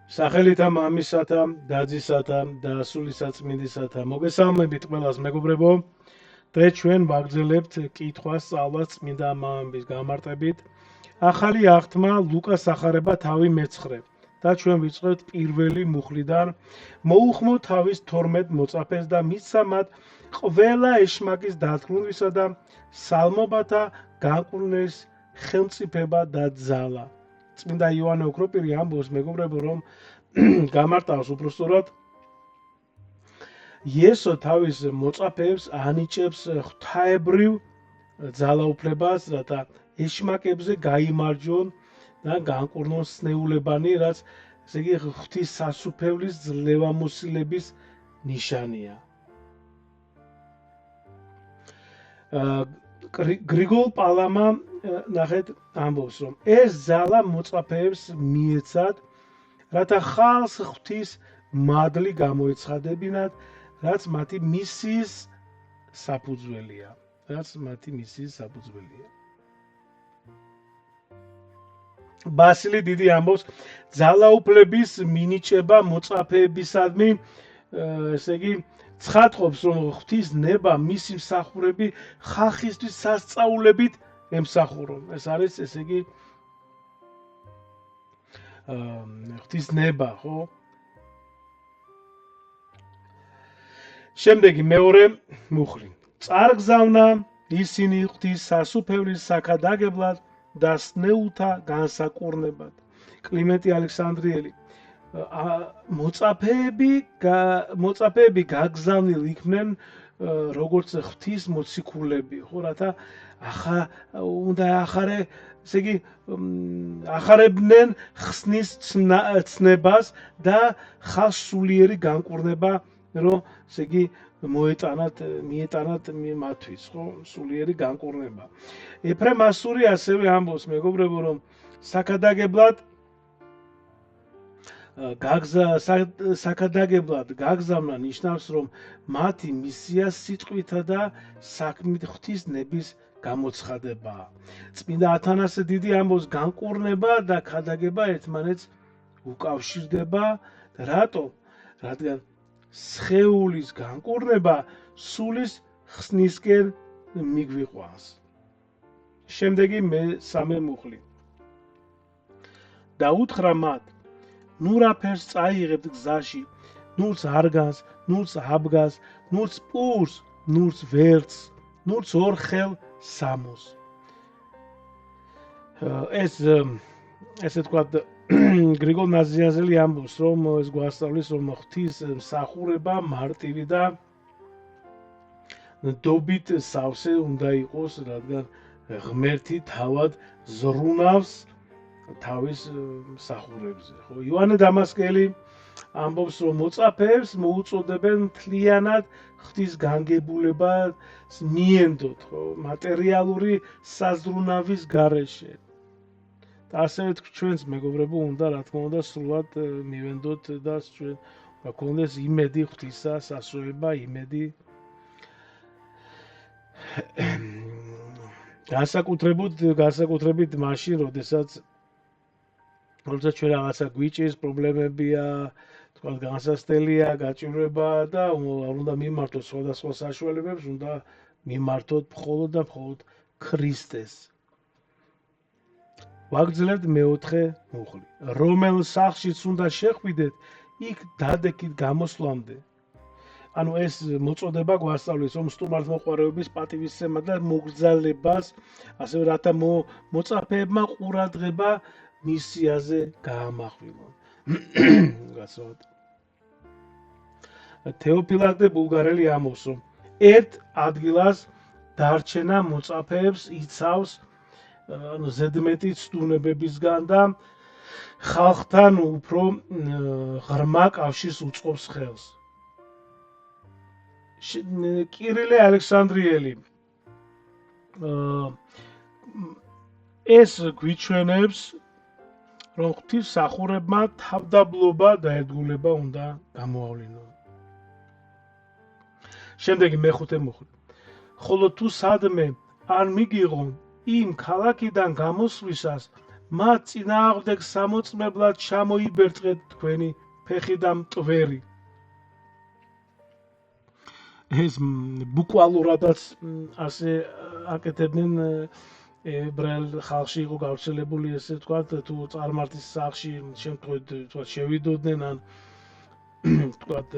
სახელითა მამისათა, დაძისათა და სულისაწმინდისათა. მოგესალმებით ყველას მეგობრებო. დღეს ჩვენ ვაგრძელებთ კითხვას სწავლას წმინდა მამების გამარტებით. ახალი აღთმა ლუკას ახარება თავი მეცხრე და ჩვენ ვიწყებთ პირველი მუხლიდან. მოუხმო თავის 12 მოწაფეს და მისცა მათ ყველა ეშმაკის დათქმულისა და სალმობათა განკურნების ხელმწიფება და ძალა. წმინდა იოანე ოქროპირი ამბობს მეგობრებო, რომ გამარტავს უბრალოდ იესო თავის მოწაფეებს ანიჭებს ღვთაებრივ ძალაუფლებას, რათა ეშმაკებზე გაიმარჯვონ და განკურნონ სნეულებანი, რაც ესე იგი ღვთის სასუფეველის ძლევამოსილების ნიშანია. გრიგოლ პალამა ნახეთ ამბობს, რომ ეს ძალა მოწაფეებს მიეცათ, რათა ხალხს ღვთის მადლი გამოეცხადებინათ, რაც მათი მისიის საფუძველია. ბასილი დიდი ამბობს, ძალაუფლების მინიჭება მოწაფეებისადმი, ესე იგი ცხადყოფს, რომ ღვთის ნება მისი მსახურები ხალხისთვის სასწაულებით ემსახურონ. ეს არის ესე იგი ღვთის ნება, ხო? შემდეგი მეორე მუხლი. წარგზავნა ისინი ღვთის სასუფეველის საქადაგებლად და სნეულთა განსაკურნებად. კლიმენტი ალექსანდრიელი. მოწაფეები გაგზავნილ იქნენ როგორც ღვთის მოციქულები, ხო, რათა ესე იგი ახარებდნენ ხსნის ცნებას და ხალხს სულიერი განკურნება, რომ ესე იგი მიეტანათ მათთვის, ხო, სულიერი განკურნება. ეფრემ ასური ასევე ამბობს მეგობრებო, რომ საქადაგებლად გაგზავნა ნიშნავს, რომ მათი მისია სიტყვითა და საქმით ღვთის ნების გამოცხადებაა. წმინდა ათანასე დიდი ამბობს, განკურნება და ქადაგება ერთმანეთს უკავშირდება. რატომ? რადგან სხეულის განკურნება სულის ხსნისკენ მიგვიყვანს. შემდეგი მესამე მუხლი. და უთხრა მათ, ნურაფერს წაიღებთ გზაში, ნურს არგანს, ნურს აბგას, ნურს პურს, ნურს ვერცხს, ნურს ორხელ სამოს. ესე თქვათ, გრიგოლ ნაზიანზელი ამბობს, რომ ეს გვასწავლის, რომ ღვთის მსახურება მარტივი და ნდობით სავსე უნდა იყოს, რადგან ღმერთი თავად ზრუნავს თავის მსახურებზე. ხო, იოანე დამასკელი ამბობს, რომ მოწაფეებს მოუწოდებენ მთლიანად ღვთის განგებულებას მიენდოთ, ხო, მატერიალური საზრუნავის გარეშე. ასევე ჩვენს მეგობრებო უნდა, რა თქმა უნდა, სრულად მივენდოთ და ჩვენ გქონდეს იმედი ღვთისა, სასწრება, იმედი. განსაკუთრებით მაშინ, როდესაც ჩვენ რაღაცა გვიჭირს, პრობლემებია, თქვა განსასწრელია, გაჭირვება და უნდა მიმართოთ სხვადასხვა საშუალებებს, უნდა მიმართოთ მხოლოდ და მხოლოდ ქრისტეს. ვაგრძელებთ მეოთხე მუხლი. რომელ სახლშიც უნდა შეხვიდეთ, იქ დადექით გამოსვლამდე. ანუ ეს მოწოდება გვასწავლის, რომ სტუმართმოყვარეობის პატივისცემა და მოგზაურობას, ასევე რათა მოწაფეებმა ყურადღება მისიაზე გაამახვილონ. გასავთ. თეოფილაკტე ბულგარელი ამბობს, რომ ერთ ადგილას დარჩენა მოწაფეებს იცავს ზედმეტი ცდუნებებისგან და ხალხთან უფრო ღრმა კავშირს უწყობს ხელს. კირილე ალექსანდრიელი ეს გვიჩვენებს, რომ ღვთისმსახურებმა თავდაბლობა და ერთგულება უნდა გამოავლინონ. შემდეგი მეხუთე მუხლი. ხოლო თუ სადმე არ მიგიღონ იმ ქალაქიდან გამოსვლისას მათ წინააღმდეგ სამოწმებლად ჩამოიბერწყეთ თქვენი ფეხი და მტვერი. ეს ბუკვალურადაც ასე აკეთებდნენ ებრაელ ხალხში იყო გავრცელებული ესე ვთქვათ, თუ წარმართის სახლში შემთხვევით ვთქვათ შევიდოდნენ ან ვთქვათ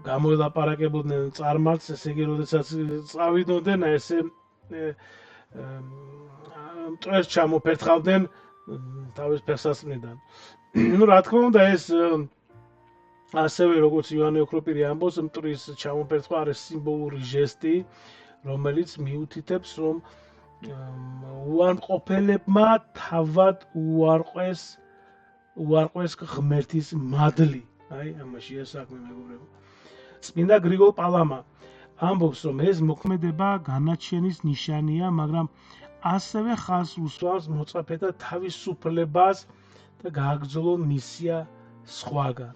გამოელაპარაკებოდნენ წარმართს, ესე იგი, როდესაც წავიდოდნენ, ესე მტვერს ჩამოფერთხავდნენ თავის ფეხსაცმლიდან. ნუ რა თქმა უნდა, ეს ასევე როგორც ივანე ოქროპირი ამბობს, მტვრის ჩამოფერთხვა არის სიმბოლური ჟესტი, რომელიც მიუთითებს, რომ უარყოფელებმა თავად უარყვეს ღმერთის მადლი. აი, ამაშია საქმე, მეგობრებო. წმინდა გრიგოლ პალამა ამბობს, რომ ეს მოქმედება განაჩენის ნიშანია, მაგრამ ასევე ხაზს უსვამს მოწაფეთა თავისუფლებას და გააგრძელონ მისია სხვაგან.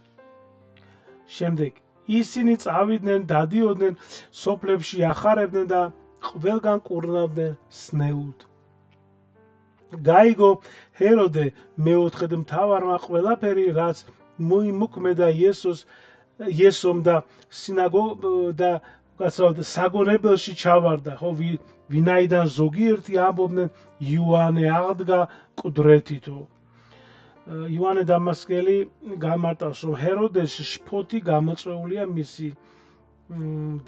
შემდეგ ისინი წავიდნენ, დადიოდნენ, სოფლებში ახარებდნენ და ყველგან კურნავდნენ სნეულთ. გაიგო ჰეროდე მეოთხედ მთავარმა ყველაფერი, რაც მოიმოქმედა იესომ და საგონებელში ჩავარდა, ხო, ვინაიდან ზოგიერთი ამბობდნენ იოანე აღდგა მკვდრეთითო. იოანე დამასკელი გამარტავს, რომ ჰეროდეს შფოთი გამოწვეულია მისი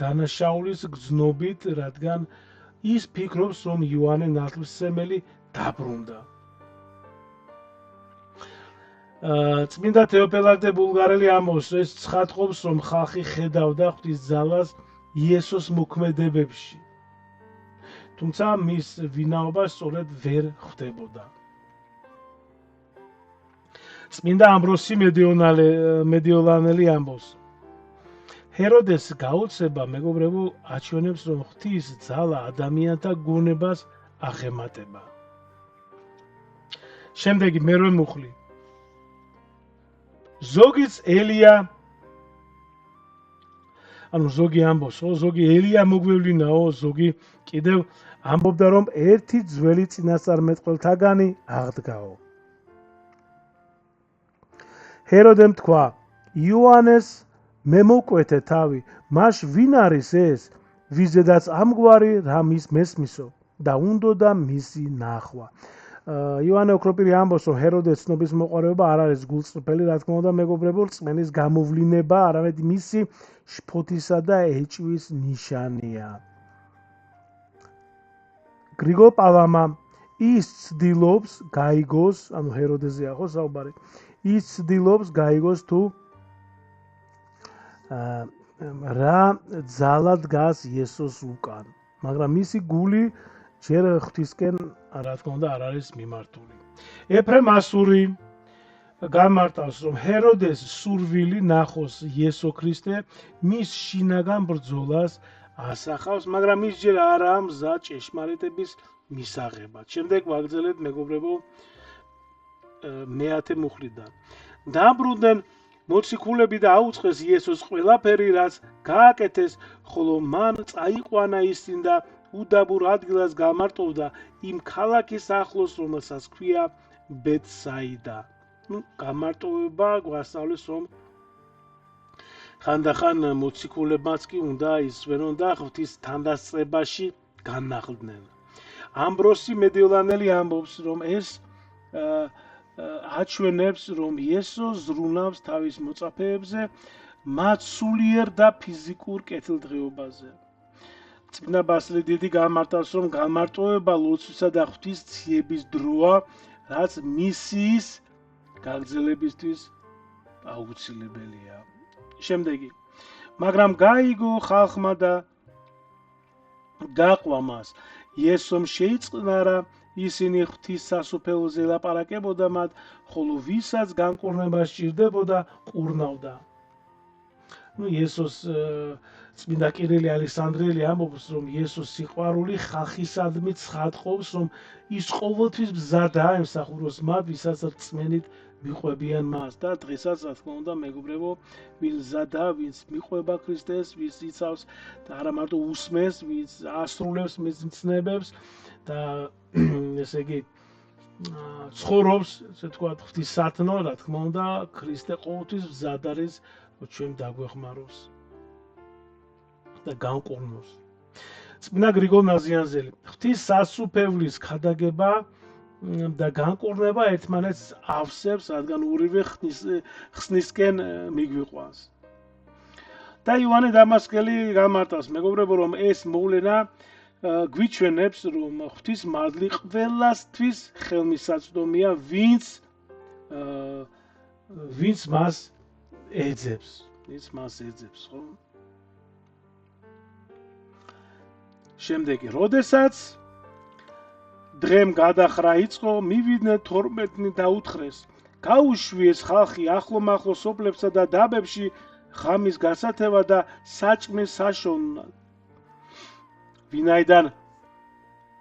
დანაშაულის გრძნობით, რადგან ის ფიქრობს, რომ იოანე ნათლისმცემელი დაბრუნდა. წმინდა თეოფილაქტე ბულგარელი ამბობს, ეს ცხადყოფს, რომ ხალხი ხედავდა ღვთის ძალას იესოს მოქმედებებში, თუმცა მის ვინაობა სწორედ ვერ ხვდებოდა. წმინდა ამბროსი მედიოლანელი ამბობს, ჰეროდეს გაუცება, მეგობრებო, აჩვენებს, რომ ღვთის ძალა ადამიანთა გონებას აღემატება. შემდეგი მერვე მუხლი. ზოგიც ელია, ანუ ზოგი ამბობს, ზოგი ელია მოგვევლინაო, ზოგი კიდევ ამბობდა, რომ ერთი ძველი წინასწარმეტყველთაგანი აღდგაო. ჰეროდემ თქვა, იოანეს მე მოვკვეთე თავი, მაშ ვინ არის ეს, ვიზედაც ამგვარი რამ ის მესმისო და უნდოდა მისი ნახვა. იოანე ოქროპირი ამბობს, რომ ჰეროდეს ცნობის მოყვარეობა არ არის გულწრფელი, რა თქმა უნდა, მეგობრებო, რწმენის გამოვლინება, არამედ მისი შფოთისა და ეჭვის ნიშანია. გრიგოლ პალამა ის ცდილობს გაიგოს, ანუ ჰეროდეზეა ხო საუბარი, ის ცდილობს გაიგოს თუ რა ძალა დგას იესოს უკან, მაგრამ მისი გული ჯერ ღვთისკენ, რა თქმა უნდა, არ არის მიმართული. ეფრემ ასური გამარტავს, რომ ჰეროდეს სურვილი ნახოს იესო ქრისტე მის შინაგან ბრძოლას ასახავს, მაგრამ ის ჯერ არაა მზად ჭეშმარიტების მისაღებად. შემდეგ ვაგრძელებთ, მეგობრებო, მეათე მუხლიდან. დაბრუნდნენ მოციქულები და აუწყეს იესოს ყველაფერი, რაც გააკეთეს, ხოლო მან წაიყვანა ისინი და უდაბურ ადგილას გამარტოვდა იმ ქალაქის ახლოს, რომელსაც ქვია ბეთსაიდა. გამარტოვება გვასწავლის, რომ ხანდახან მოციქულებმაც კი უნდა ისვენონ და ღვთის თანდასწრებაში განახლდნენ. ამბროსი მედიოლანელი ამბობს, რომ ეს აჩვენებს, რომ იესო ზრუნავს თავის მოწაფეებზე მათ სულიერ და ფიზიკურ კეთილდღეობაზე. წმინდა ბასილი დიდი გამარტავს, რომ გამარტოვება ლოცვისა და ღვთის ციების დროა, რაც მისიის გაგრძელებისთვის აუცილებელია. შემდეგი, მაგრამ გაიგო ხალხმა და გაყვა მას, იესომ შეიწყნარა, ისინი ღვთის სასუფეველზე ლაპარაკებოდა მათ, ხოლო ვისაც განკურნება სჭირდებოდა, კურნავდა. იესოს წმინდა კირილი ალექსანდრიელი ამბობს, რომ იესოს სიყვარული ხალხისადმი ცხადყოფს, რომ ის ყოველთვის მზადაა ემსახუროს მათ, ვისაც რწმენით მიყვებიან მას და დღესაც, რა თქმა უნდა, მეგობრებო, ვინ მზადაა, ვინც მიყვება ქრისტეს, ვინც იცავს და არა მარტო უსმენს, ვინც ასრულებს მის მცნებებს და ესე იგი ცხოვრობს, ესე ვთქვათ, ღვთისათნო, რა თქმა უნდა, ქრისტე ყოველთვის მზად არის, რომ ჩვენ დაგვეხმაროს და განკურნოს. წმინდა გრიგოლ ნაზიანზელი: ღვთის სასუფევლის ქადაგება და განკურნება ერთმანეთს ავსებს, რადგან ორივე ხსნისკენ მიგვიყვანს. და იოანე დამასკელი გამარტავს, მეგობრებო, რომ ეს მოვლენა გვიჩვენებს, რომ ღვთის მადლი ყველასთვის ხელმისაწვდომია, ვინც მას ეძებს, ხო? შემდეგი, როდესაც დღემ გადახრა იწყო, მივიდნენ 12-ნი და უთხრეს: გაუშვიეს ხალხი ახლომახლო სოფლებსა და დაბებში ღამის გასათევა და საჭმის საშოვნად. ვინაიდან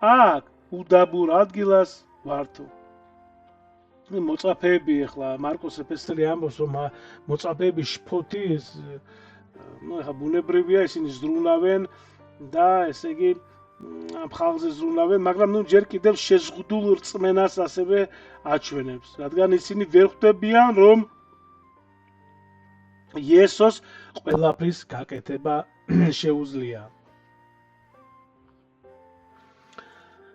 აქ უდაბურ ადგილას ვართო. მოწაფეები ახლა მარკოს ეპისტოლე ამბობს, რომ მოწაფეები შფოთი, ეხლა ბუნებრივია, ისინი ზრუნავენ და ესე იგი ხალხზე ზრუნავენ, მაგრამ ჯერ კიდევ შეზღუდულ რწმენას ასევე აჩვენებს, რადგან ისინი ვერ ხვდებიან, რომ იესოს ყველაფრის გაკეთება შეუძლია.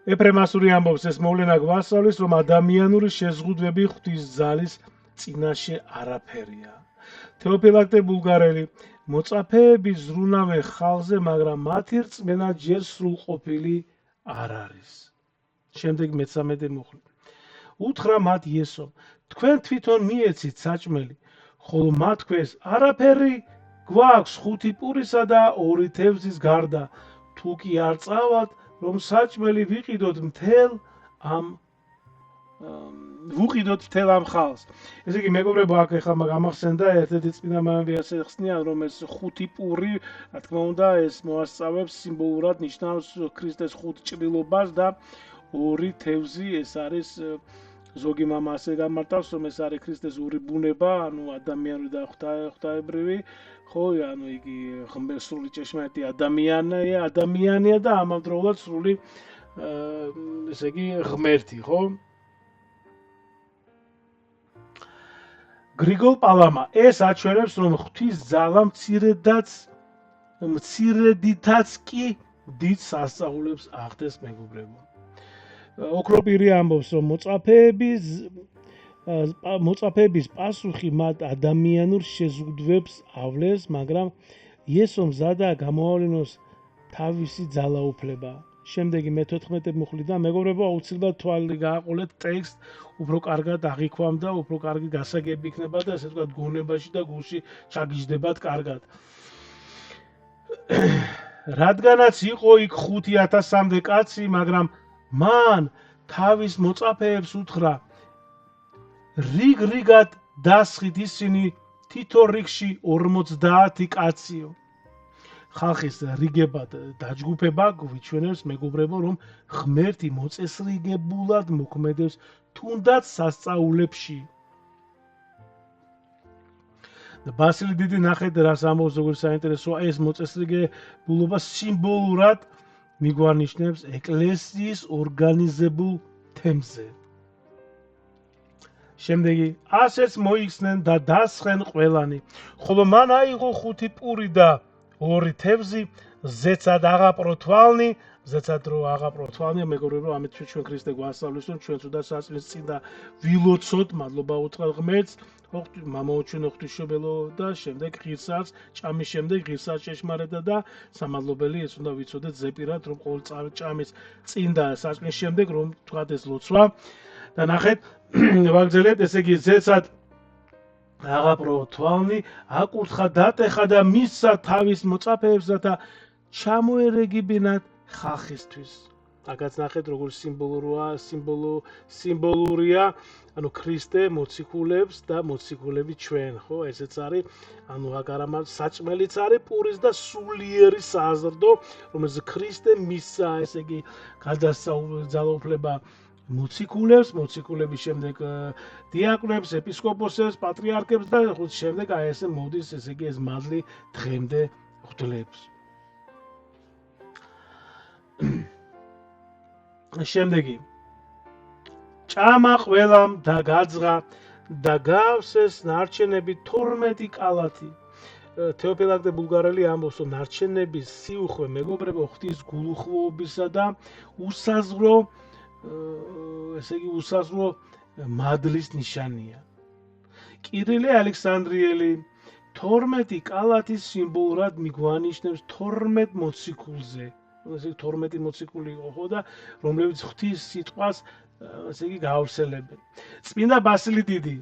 ეფრემასური ამბობს, ეს მოვლენა გვასწავლის, რომ ადამიანური შეზღუდვები ღვთის ძალის წინაშე არაფერია. თეოფილაქტე ბულგარელი: მოწაფეები ზრუნავენ ხალხზე, მაგრამ მათი რწმენა ჯერ სრულყოფილი არ არის. შემდეგ მე-13 მუხლი. უთხრა მათ იესომ: თქვენ თვითონ მიეცით საჭმელი, ხოლო მათ თქვენს არაფერი გვაქვს 5 პურისა და 2 თევზის გარდა, თუ კი არ წავალთ, რომ საჭმელი ვუყიდოთ მთელ ამ ხალხს. ესე იგი, მეგობრებო, აქ ეხლა გამახსენდა ერთ-ერთი წმინდა მამები ასე ხსნიან, რომ ეს 5 პური, რა თქმა უნდა, ეს მოასწავებს სიმბოლურად ნიშნავს ქრისტეს 5 ჭრილობას და 2 თევზი, ეს არის ზოგი მამა ასე გამარტავს, რომ ეს არის ქრისტეს 2 ბუნება, ანუ ადამიანური და ღვთაებრივი, ხო, ანუ იგი სრული ჭეშმარიტი ადამიანია და ამავდროულად სრული ესე იგი ღმერთი, ხო? გრიგოლ პალამა: ეს აჩვენებს, რომ ღვთის ძალა მცირედითაც კი დიდ სასწაულებს ახდენს, მეგობრებო. ოქროპირი ამბობს, რომ მოწაფეების პასუხი მათ ადამიანურ შეზღუდვებს ავლენს, მაგრამ იესომ მზადაა გამოავლინოს თავისი ძალაუფლება. შემდეგი მე-14 მუხლიდან, მეგობრებო, აუცილებლად თვალი გააყოლეთ ტექსტ, უფრო კარგად აღიქვამ და უფრო კარგი გასაგები იქნება და ესე ვთქვათ, გონებაში და გულში ჩაგიждდებათ კარგად. რადგანაც იყო იქ 5000-მდე კაცი, მაგრამ მან თავის მოწაფეებს უთხრა: რიგ-რიგად დასხით ისინი თითო რიგში 50 კაციო. ხალხის რიგებად დაჯგუფება გვიჩვენებს, მეგობრებო, რომ ღმერთი მოწესრიგებულად მოქმედებს თუნდაც სასწაულებში. ბასილი დიდი ნახეთ, რას ამბობს, როგორც საინტერესოა, ეს მოწესრიგებულობა სიმბოლურად მიგვანიშნებს ეკლესიის ორგანიზებულ თემზე. შემდეგი, ასეც მოიხსნენ და დასხენ ყველანი, ხოლო მან აიღო 5 პური და 2 თევზი, ზეცად აღაპრო თვალნი, მეგობრებო, ამით ჩვენ ქრისტე გვასწავლის, რომ ჩვენ თუნდაც საწმლის წინ და ვილოცოთ, მადლობა უთხრათ ღმერთს, მამაოჩვენო ღვთისმშობელო და შემდეგ ღირსած, ჭამის შემდეგ ღირსած ჭეშმარიტად და სამადლობელი ეს უნდა ვიცოდეთ ზეპირად, რომ ყოველ ჭამის წინ და საწმლის შემდეგ რომ თქვათ ეს ლოცვა და ნახეთ, ვაგრძელებთ, ესე იგი ზეცად აღაპრო თვალნი, აკურთხა, დატეხა და მისცა თავის მოწაფეებსა და ჩამოერეგებინათ ხალხისთვის. აქაც ნახეთ, როგორ სიმბოლურია, ანუ ქრისტე მოციქულებს და მოციქულები ჩვენ, ხო? ესეც არის, ანუ აქ არა მარტო საჭმელიც არის, პურის და სულიერი საზრდო, რომელზეც ქრისტე მისცა, ესე იგი, ძალაუფლება მოციქულებს, მოციქულების შემდეგ დიაკვნებს, ეპისკოპოსებს, პატრიარქებს და შემდეგ აი ესე მოდის, ესე იგი, ეს მადლი დღემდე ღვთლებს. შემდეგი ჭამა ყველამ და გაძღა და გავსეს ნარჩენები 12 კალათი. თეოფილაკ ბულგარელი ამბობს, რომ ნარჩენების სიუხვე მეგობრებო ღვთის გულუხვოობისა და უსაზღვრო, ესე იგი უსაზღვრო მადლის ნიშანია. კირილე ალექსანდრიელი 12 კალათის სიმბოლურად მიგვანიშნებს 12 მოციქულზე. ესე 12 მოციქული იყო ხო და რომლებიც ღვთის სიტყვას ესე იგი გაავრცელებენ. წმინდა ბასილი დიდი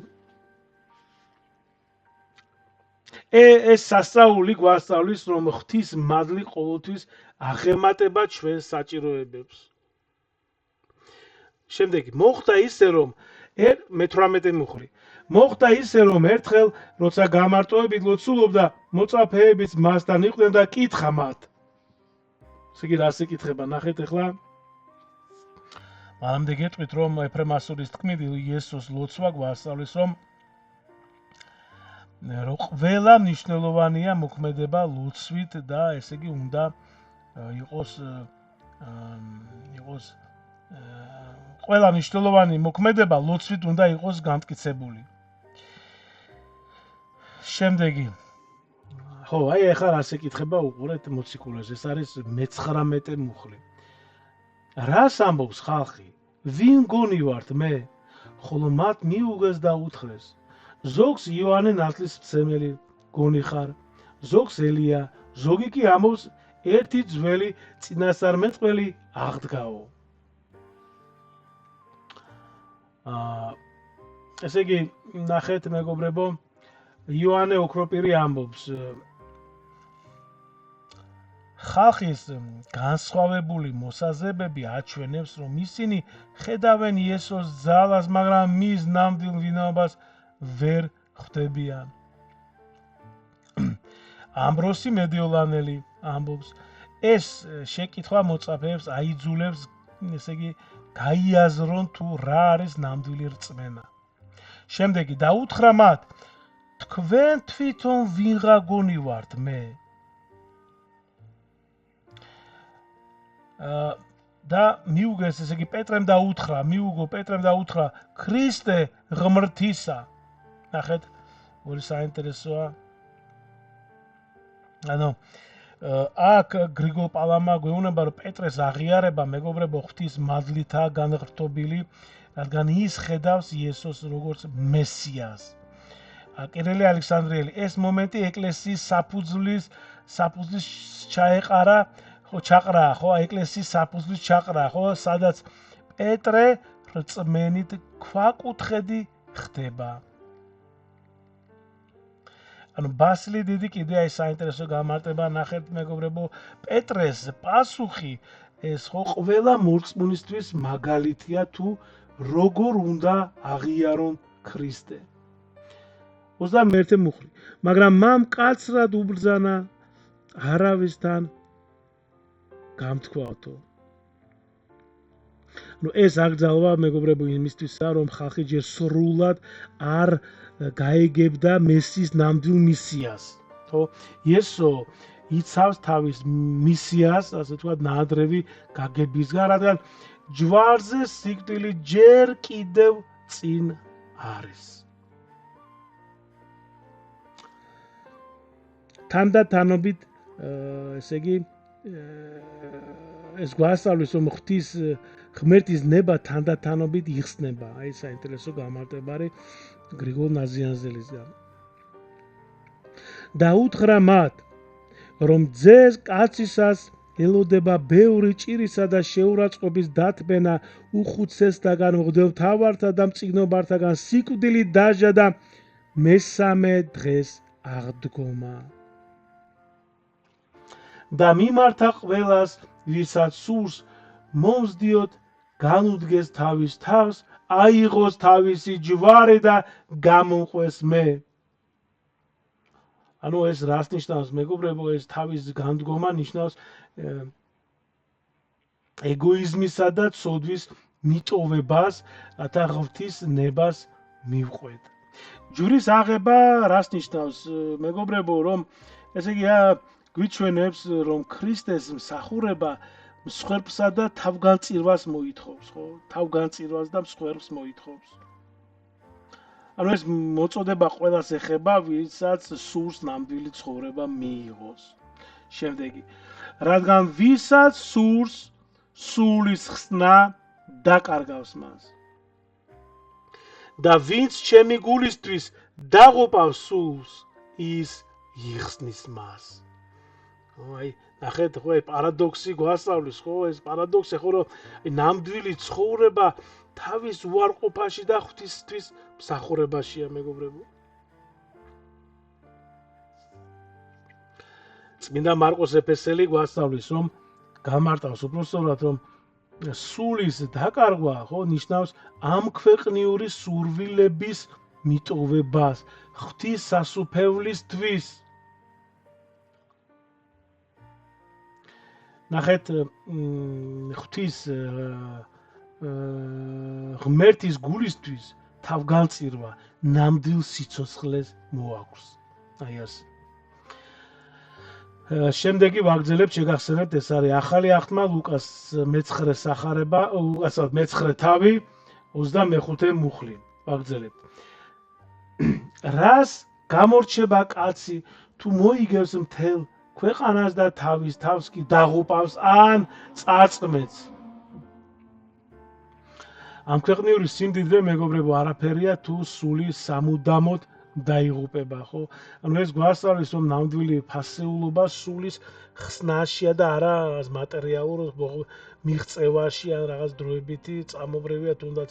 ეს სასწაული გვასწავლის, რომ ღვთის მადლი ყოველთვის აღემატება ჩვენს საჭიროებებს. შემდეგი მოხდა ისე, რომ მე-18 მუხლი. მოხდა ისე, რომ ერთხელ, როცა გამარტოებით ლოცულობდა, მოწაფეებიც მასთან იყვნენ და კითხა მათ. ესე იგი რას ეკითხება, ნახეთ ახლა. მანამდე გეტყვით, რომ ეფრემასურის თქმით იესოს ლოცვა გვასწავლის, რომ ყველა მნიშვნელოვანია მოქმედება ლოცვით და ესე იგი უნდა იყოს ყველა მნიშვნელოვანი მოქმედება ლოცვით უნდა იყოს გამტკიცებული. შემდეგი ხო, აი ახლა რას ეკითხება უყურეთ მოციქულებს, ეს არის მე-19 მუხლი. რას ამბობს ხალხი? ვინ გონი ვართ მე? ხოლო მათ მიუღეს და უთხრეს. ზოგს იოანე ნათლისმცემელი გონი ხარ, ზოგს ელია, ზოგი კი ამბობს ერთი ძველი წინასწარმეტყველი აღდგაო. ესე იგი ნახეთ მეგობრებო, იოანე ოქროპირი ამბობს ხალხის განსხვავებული მოსაზრებები აჩვენებს, რომ ისინი ხედავენ იესოს ძალას, მაგრამ მის ნამდვილ ვინაობას ვერ ხვდებიან. ამბროსი მედიოლანელი ამბობს, ეს შეკითხვა მოწაფეებს აიძულებს, ესე იგი გაიაზრონ თუ რა არის ნამდვილი რწმენა. შემდეგი დაუთხრა მათ, თქვენ თვითონ ვინღა გონი ვართ მე? და მიუგეს, ესე იგი პეტრემ დაუთხრა, ქრისტე ღმრთისა. ნახეთ, ორი საინტერესოა. ანუ აქ გრიგოლ პალამა გვეუბნება, რომ პეტრეს აღიარება მეგობრებო ღვთის მადლითაა განღრთობილი, რადგან ის ხედავს იესოს როგორც მესიას. კირილე ალექსანდრიელი ეს მომენტი ეკლესიის საფუძვლის ჩაყრა, ხო, ეკლესიის საფუძვლის ჩაყრა, ხო, სადაც პეტრე რწმენით ქვაკუთხედი ხდება. ანუ ბასილი დიდი კიდე აი საინტერესო გამარტება ნახეთ მეგობრებო, პეტრეს პასუხი ეს ხო ყველა მორწმუნისთვის მაგალითია თუ როგორ უნდა აღიარონ ქრისტე. 21 მუხლი. მაგრამ მამ კაცრად უბრძანა არავისთან გამთქვათო. ნუ ეს აკრძალვა მეგობრებო იმისთვისა, რომ ხალხი ჯერ სრულად არ გაეგებდა მესის ნამდვილ მისიას. ხო, იესო იცავს თავის მისიას, ასე ვთქვათ, ნაადრევი გაგებისგან, რადგან ჯვარზე სიკვდილი ჯერ კიდევ წინ არის. თანდათანობით, ესე იგი, ეს გვასწავლის, რომ ღვთის ღმერთის ნება თანდათანობით იხსნება. აი საინტერესო გამარტება არის გრიგოლ ნაზიანზელისგან. დაუთხრა მათ, რომ ძეს კაცისას ელოდება ბევრი ჭირისა და შეურაცხყოფის დათმენა, უხუცესთაგან, მღვდელმთავართა და მწიგნობართაგან სიკვდილი დაჟა და მესამე დღეს აღდგომა. და მიმართა ყველას, ვისაც სურს მომსდიოთ, განუდგეს თავის თავს, აიღოს თავისი ჯვარი და გამომყვეს მე. ანუ ეს რას ნიშნავს მეგობრებო, ეს თავის განდგომა ნიშნავს ეგოიზმისა და ცოდვის მიტოვებას, რათა ღვთის ნებას მივყვეთ. ჯვრის აღება რას ნიშნავს მეგობრებო, რომ ესე იგი გვიჩვენებს, რომ ქრისტეს მსახურება მსხვერპლსა და თავგანწირვას მოითხოვს, ხო? თავგანწირვას და მსხვერპლს მოითხოვს. ანუ ეს მოწოდება ყველას ეხება, ვისაც სურს ნამდვილი ცხოვრება მიიღოს. შემდეგი, რადგან ვისაც სურს სულის ხსნა დაკარგავს მას. და ვინც ჩემი გულისთვის დაღუპავს სულს, ის იხსნის მას. აი, ნახეთ, ხო, პარადოქსი გვასწავლის, ხო, ეს პარადოქსი, ხო, რომ ნამდვილი ცხოვრება თავის უარყოფაში და ღვთისთვის მსახურებაშია, მეგობრებო. წმინდა მარკოს ეფესელი გვასწავლის, რომ გამარტავს უпростоრად, რომ სულის დაკარგვა, ხო, ნიშნავს ამ ქვეყნიური სურვილების მიტოვებას ღვთის სასუფევლისთვის. ნახეთ, ღვთის ღმერთის გულისთვის თავგანწირვა ნამდვილ სიცოცხლეს მოაქვს. აი ასე. შემდეგი ვაგრძელებთ, შეგახსენებთ, ეს არის ახალი აღთმა ლუკას მე-9 სახარება, ლუკასაც მე-9 თავი 25 მუხლი. ვაგრძელებთ. რას გამორჩება კაცი თუ მოიგებს მთელ ქვეყანას და თავის თავს კი დაღუპავს ან წარწმენს. ამ ქვეყნიური სიმდიდრე, მეგობრებო, არაფერია თუ სული სამუდამოდ დაიღუპება, ხო? ანუ ეს გვასწავლის, რომ ნამდვილი ფასეულობა სულის ხსნაშია და არა მატერიალურ მიღწევაში ან რაღაც დროებითი წამობრევია, თუნდაც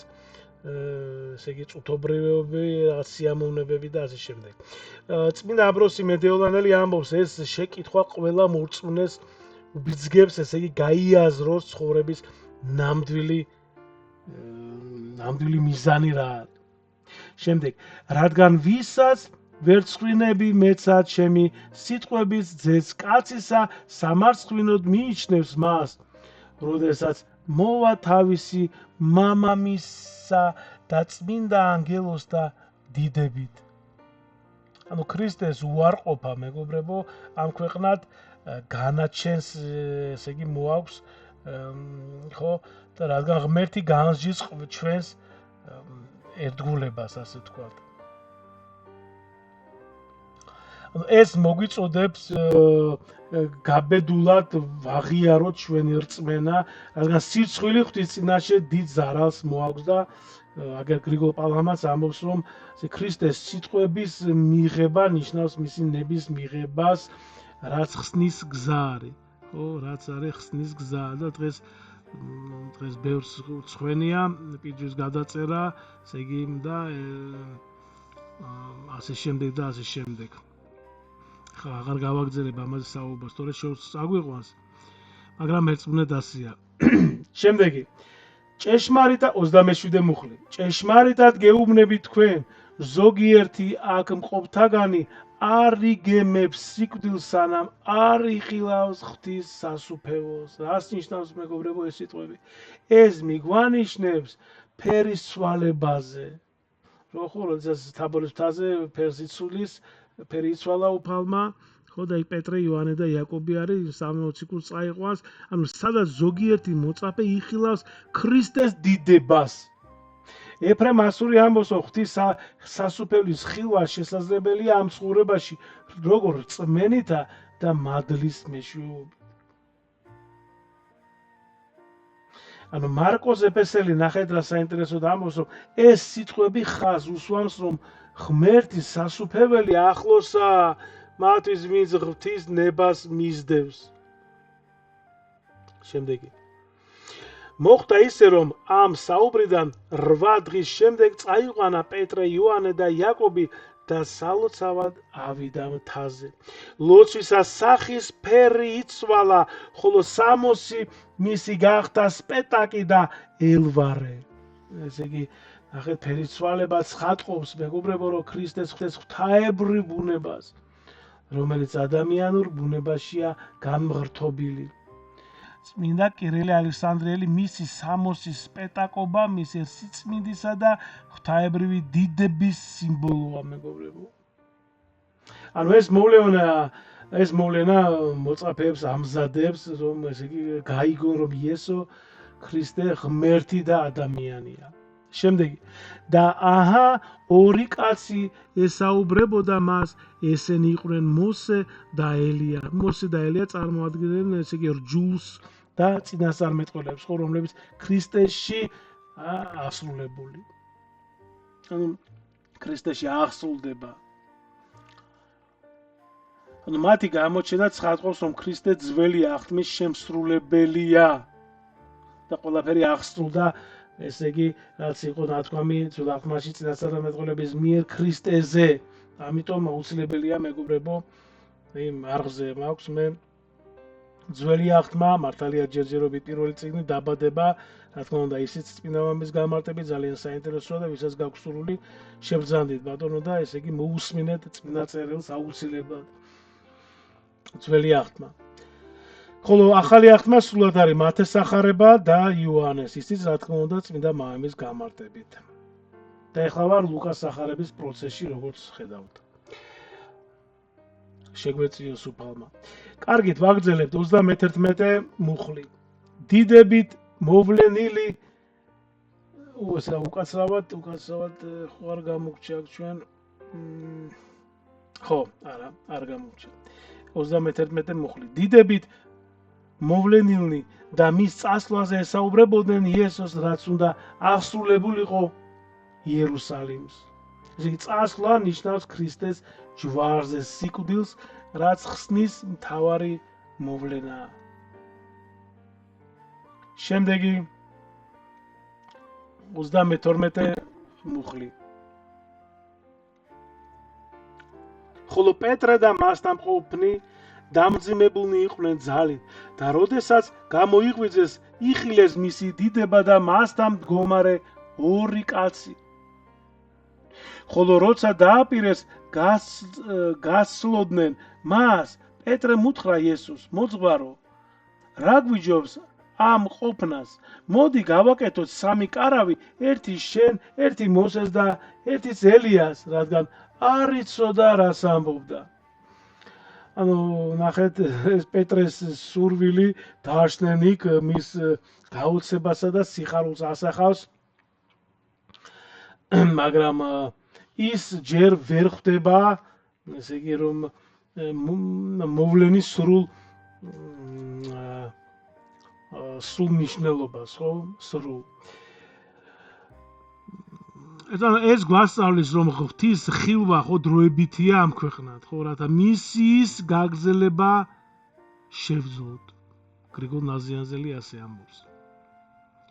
ესე იგი წუთობრივები, რაღაც სიამოვნებები და ასე შემდეგ. წმინდა ამბროსი მედეოლანელი ამბობს, ეს შეკითხვა ყველა მორწმუნეს უბიძგებს, ესე იგი გაიაზროს ცხოვრების ნამდვილი მიზანი რა არის. შემდეგ, რადგან ვისაც ვერ ცხრინები მეცა ჩემი სიტყვების ძეც კაცისა სამარცხვინოდ მიიჩნევს მას, როდესაც მოვა თავისი მამამისსა და წმინდა ანგელოზთა დიდებით. ანუ ქრისტეს უარყოფა, მეგობრებო, ამ ქვეყნად განაჩენს, ესე იგი მოაქვს, ხო, და რადგან ღმერთი განსჯის ჩვენს ერთგულებას, ასე ვთქვათ. ეს მოგვიწოდებს გაბედულად ვაღიაროთ ჩვენი რწმენა, რადგან სირცხვილი ღვთის წინაშე დიდ ზარალს მოაქვს და აგერ გრიგოლ პალამაც ამბობს, რომ ქრისტეს სიტყვების მიღება ნიშნავს მისი ნების მიღებას, რაც ხსნის გზა არის. ხო, რაც არის ხსნის გზა და დღეს ბევრს ცხენია პიჯის გადაწერა, ესე იგი და ასე შემდეგ და ასე შემდეგ. ხა აღარ გავაგრძელებ ამაზე საუბარს, თორე შორს აგვიყვანს, მაგრამ ერწმუნეთ ასეა. შემდეგი, ჭეშმარიტად 27 მუხლი. ჭეშმარიტად გეუბნები თქვენ, ზოგიერთი აქ მყოფთაგანი არ იგემებს სიკვდილს, სანამ არ იხილავს ღვთის სასუფეველს. რას ნიშნავს, მეგობრებო, ეს სიტყვები? ეს მიგვანიშნებს ფერის ცვალებაზე. რო ხო, როდესაც თაბორის მთაზე ფერი იცვალა უფალმა, ხო, და იქ პეტრე, იოანე და იაკობი არის, 3-20 კურს წაიყვანს, ანუ სადაც ზოგიერთი მოწაფე იხილავს ქრისტეს დიდებას. ეფრემ ასური ამბობს, რომ ღვთის სასუფეველის ხილვა შესაძლებელია ამ ცხოვრებაში, როგორ რწმენითა და მადლის მეშვეობით. ანუ მარკოს ეფესელი, ნახეთ რა საინტერესოდ ამბობს, რომ ეს სიტყვები ხაზს უსვამს, რომ ღმერთის სასუფეველი ახლოსაა მათთვის, ვინც ღვთის ნებას მისდევს. შემდეგი, მოხდა ისე, რომ ამ საუბრიდან 8 დღის შემდეგ წაიყვანა პეტრე, იოანე და იაკობი და სალოცავად ავიდა მთაზე. ლოცვისას სახის ფერი იცვალა, ხოლო სამოსი მისი გახდა სპეტაკი და ელვარე. ესე იგი, ნახეთ, ფერის ცვალება ცხადყოფს, მეგობრებო, რომ ქრისტეს ღვთაებრივ ბუნებას, რომელიც ადამიანურ ბუნებაშია განმღრთობილი. წმინდა კირილე ალექსანდრიელი მისი სამოსის სპეტაკობა, მისი სიწმინდისა და ღვთაებრივი დიდების სიმბოლოა, მეგობრებო. ანუ ეს მოვლენა ეს მოვლენა მოწაფეებს ამზადებს, რომ ესე იგი გაიგონ, რომ იესო ქრისტე ღმერთი და ადამიანია. შემდეგი და აჰა ორი კაცი ესაუბრებოდა მას, ესენი იყვნენ მოსე და ელია. მოსე და ელია წარმოადგენენ ესე იგი რჯულს და წინასწარმეტყველებს, რომლებიც ქრისტეში ასრულებული. ანუ ქრისტეში აღსრულდება. ანუ მათი გამოჩენა ცხადყობს, რომ ქრისტე ძველი აღთქმის შემსრულებელია და ყველაფერი აღსრულდა, ესე იგი, რაც იყო ნათქვამი ძველ აღთქმაში წინასწარმეტყველების მიერ ქრისტეზე. ამიტომ აუცილებელია, მეგობრებო, იმ არღზე მაქვს მე ძველი აღთქმა, მართალია ჯერჯერობით პირველი წიგნი დაბადება, რა თქმა უნდა, ისიც წმინდა მამის გამარტებით ძალიან საინტერესოა და ვისაც გაქვს სურვილი, შევბრძანდით ბატონო და ესე იგი მოусმინეთ წმინდა წერილს აუცილებლად. ძველი აღთქმა. ხოლო ახალი აღთქმა სულად არის მათეს სახარება და იოანეს, ისიც რა თქმა უნდა წმინდა მამის გამარტებით. და ეხლა ვარ ლუკას სახარების პროცესში, როგორც ხედავთ. შეგვეწიოს უფალმა. კარგით, ვაგრძელებთ 31 მუხლი. დიდებით მოვლენილი უკაცრავად ხო არ გამოგჩა ჩვენ. ხო, არ გამოგჩა. 31 მუხლი. დიდებით მოვლენილნი და მის წასვლაზე ესაუბრებოდნენ იესოს, რაც უნდა აღსრულებულიყო იერუსალიმს. იგი წასვლა ნიშნავს ქრისტეს ჯვარზე სიკვდილს, რაც ხსნის მთავარი მოვლენაა. შემდეგი 32 მუხლი. ხოლო პეტრე და მასთან მყოფნი დამძიმებულნი იყვნენ ძალით და როდესაც გამოიღვიძეს, იხილეს მისი დიდება და მასთან მდგომარე ორი კაცი. ხოლო როცა დააპირეს გასცლოდნენ მას, პეტრემ უთხრა იესოს, მოძღვარო, რა გვიჯობს ამ ყოფნას? მოდი გავაკეთოთ სამი კარავი, ერთი შენ, ერთი მოსეს და ერთიც ელიას, რადგან არ იცოდა რას ამბობდა. ანუ ნახეთ, ეს პეტრეს სურვილი დააშნენ იქ მის გაოცებასა და სიხარულს ასახავს, მაგრამ ის ჯერ ვერ ხვდება, ესე იგი რომ მოვლენის სრულ მნიშვნელობას, ხო? სრულ. ეს გვასწავლის, რომ ღვთის ხილვა ხო დროებითია ამ ქვეყნად, ხო, რათა მისიის გაგრძელება შევძლოთ. გრიგოლ ნაზიანზელი ასე ამბობს.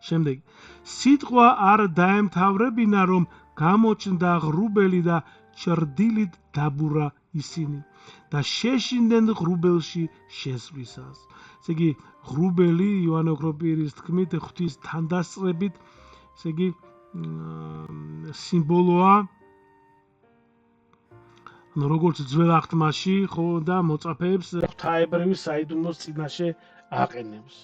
შემდეგ, სიტყვა არ დაემთავრებინა, რომ გამოჩნდა ღრუბელი და ჭრდილით დაბურა ისინი და შეშინდნენ ღრუბელში შესვლისას. ესე იგი, ღრუბელი იოანე ოქროპირის თქმით ღვთის თანდასწრებით, ესე იგი სიმბოლოა, ანუ როგორც ძველ აღთქმაში, ხო და მოწაფეებს ღვთაებრივი საიდუმლოს წინაშე აყენებს.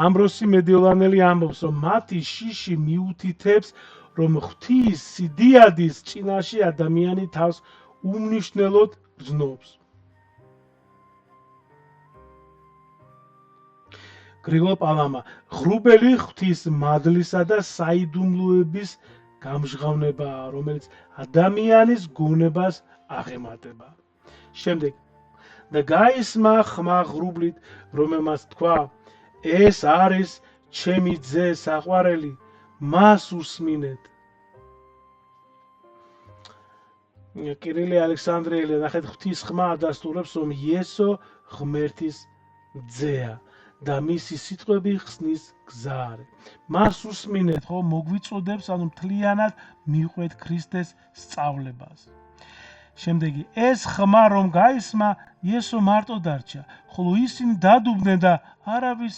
ამბროსი მედიოლანელი ამბობს, რომ მათი შიში მიუთითებს, რომ ღვთის სიდიადის წინაშე ადამიანი თავს უმნიშვნელოდ გრძნობს. გრიგოლ პალამა, ღრუბელი ღვთის მადლისა და საიდუმლოების გამჟღავნებაა, რომელიც ადამიანის გონებას აღემატება. შემდეგ, და გაისმა ხმა ღრუბლით, რომელმაც თქვა, ეს არის ჩემი ძე საყვარელი, მას უსმინეთ. კირილე ალექსანდრიელი, ნახეთ, ღვთის ხმა ადასტურებს, რომ იესო ღმერთის ძეა და მისი სიტყვები ხსნის გზა არის. მას უსმინეთ, ხო, მოგვიწოდებს, ანუ მთლიანად მიყვეთ ქრისტეს სწავლებას. შემდეგი, ეს ხმა რომ გაისმა, იესო მარტო დარჩა, ხოლო ისინი დადუბდნენ და არავის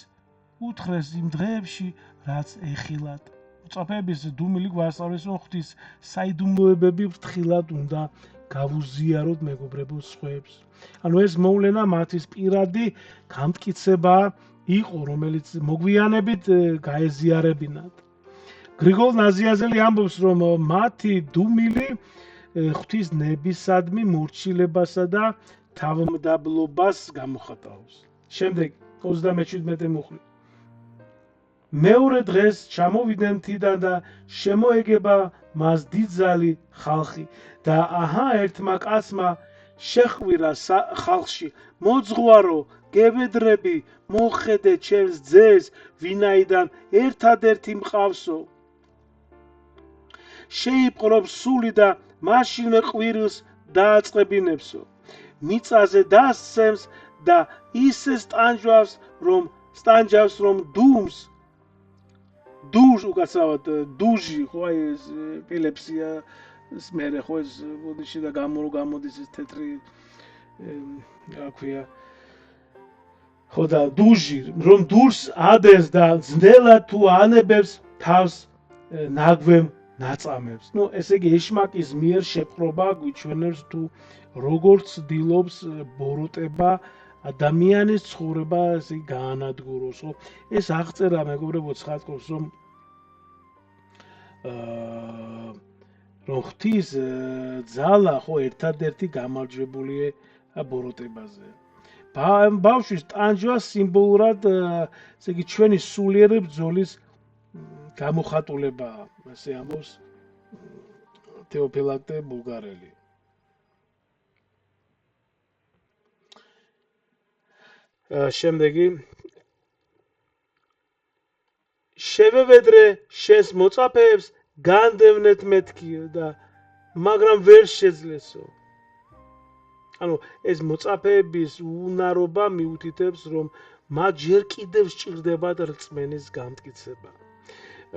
უთხრეს იმ დღეებში, რაც ეხილათ. მოწაფეების დუმილი გვასწავლის, რომ ღვთის საიდუმლოებები ფრთხილად უნდა გავუზიაროთ, მეგობრებო, სხვებს. ანუ ეს მოვლენა მათის პირადი გამტკიცება იყო, რომელიც მოგვიანებით გაეზიარებინათ. გრიგოლ ნაზიანზელი ამბობს, რომ მათი დუმილი ღვთის ნებისადმი მორჩილებასა და თავმდაბლობას გამოხატავს. შემდეგ 37 მუხლი. მეორე დღეს ჩამოვიდნენ მთიდან და შემოეგება მას დიდძალი ხალხი და აჰა ერთმა კაცმა შეხვირა ხალხში მოძღვარო გებედრები მოხედე ჩემს ძეს ვინაიდან ერთადერთი მყავსო შეიპყრობს სული და მაშინვე ყვირილს დააწყებინებსო მიწაზე დასცემს და ისე სტანჯავს რომ დურს უკაცრავად დუჟი ხო აი ეს ეპილეფსია მერე ხო ეს ბოდიში და გამოდის ეს თეთრი რა ქვია ხო და დუჟი რომ დურს ადენს და ძნელად თუ ანებებს თავს ნაგვემ ნაწამებს. ნუ ესე იგი ეშმაკის მიერ შეპყრობა გვიჩვენებს თუ როგორც დილობს ბოროტება ადამიანის ცხოვრება ესე გაანადგუროს. ხო ეს აღწერა მეგობრებო ცხადყოფს რომ ღვთის ძალა ხო ერთადერთი გამარჯვებულია ბოროტებაზე. ბავშვის ტანჯვა სიმბოლურად ესე იგი ჩვენი სულიერი ბრძოლის გამოხატულებაა, ასე ამბობს თეოფილაქტე ბულგარელი. შემდეგი შევევედრე შენს მოწაფეებს განდევნეთ მეთქი და მაგრამ ვერ შეძლესო. ანუ ეს მოწაფეების უნარობა მიუთითებს რომ მათ ჯერ კიდევ სჭირდებათ რწმენის გამტკიცება.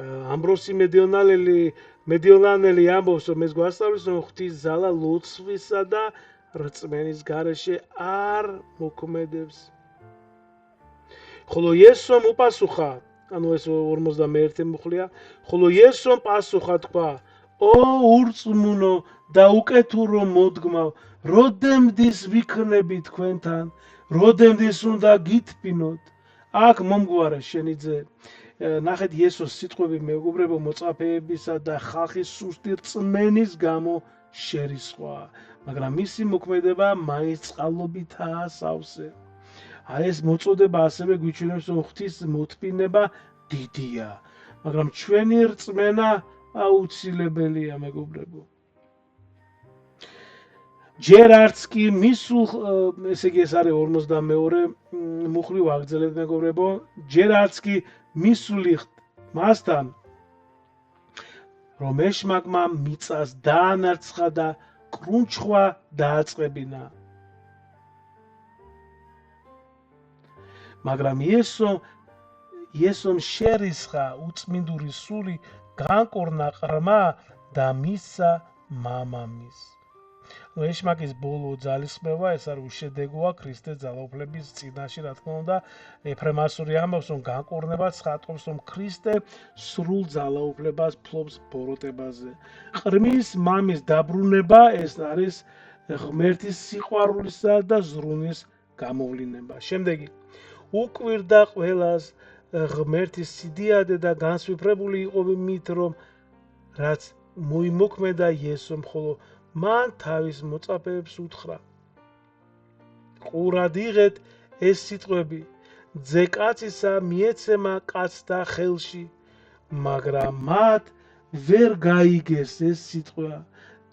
ამბროსი მედიოლანელი ამბობს რომ ეს გვასწავლის რომ ღვთის ძალა ლოცვისა და რწმენის გარეშე არ მოქმედებს. ხოლო იესომ უპასუხა, ანუ ეს 51 მუხლია, ხოლო იესომ პასუხა თქვა: ო ურწმუნო და უკეთურო მოდგმავ, როდემდის ვიქნები თქვენთან, როდემდის უნდა გითფინოთ, აქ მომგვარე შენი ძე. ნახეთ იესოს სიტყვები მეგობრებო მოწაფეებისა და ხალხის სუსტი რწმენის გამო შერისხვა, მაგრამ მისი მოქმედება მაინც წყალობითაა სავსე. აი ეს მოწოდება ასევე გვიჩვენებს რომ ღვთის მოთმინება დიდია, მაგრამ ჩვენი რწმენა აუცილებელია მეგობრებო. ჯერ არც კი მისულ ესე იგი ეს არის 52 მუხლი ვაგრძელებთ მეგობრებო, ჯერ არც კი მისული მასთან რომ ეშმაკმა მიწას დაანარცხა და კრუნჩხვა დააწყებინა. მაგრამ იესომ შერისხა უწმინდური სული განკორნა ყრმა და მისცა მამამის. ეშმაკის ბოლო ძალისხმევა ეს არის უშედეგოა ქრისტეს ძალაუფლების წინაშე, რა თქმა უნდა, ეფრემასური ამბობს რომ განკორნება ცხადყოფს რომ ქრისტე სრულ ძალაუფლებას ფლობს ბოროტებაზე. ყრმის მამის დაბრუნება ეს არის ღმერთის სიყვარულისა და ზრუნვის გამოვლინება. შემდეგი უკვირდა ყველას ღმერთის სიდიადე და განსვიფრებული იყო მით რომ რაც მოიმოქმედა იესომ, ხოლო მან თავის მოწაფეებს უთხრა: ყურად იღეთ ეს სიტყვები, ძე კაცისა მიეცემა კაცთა ხელში, მაგრამ მათ ვერ გაიგეს ეს სიტყვა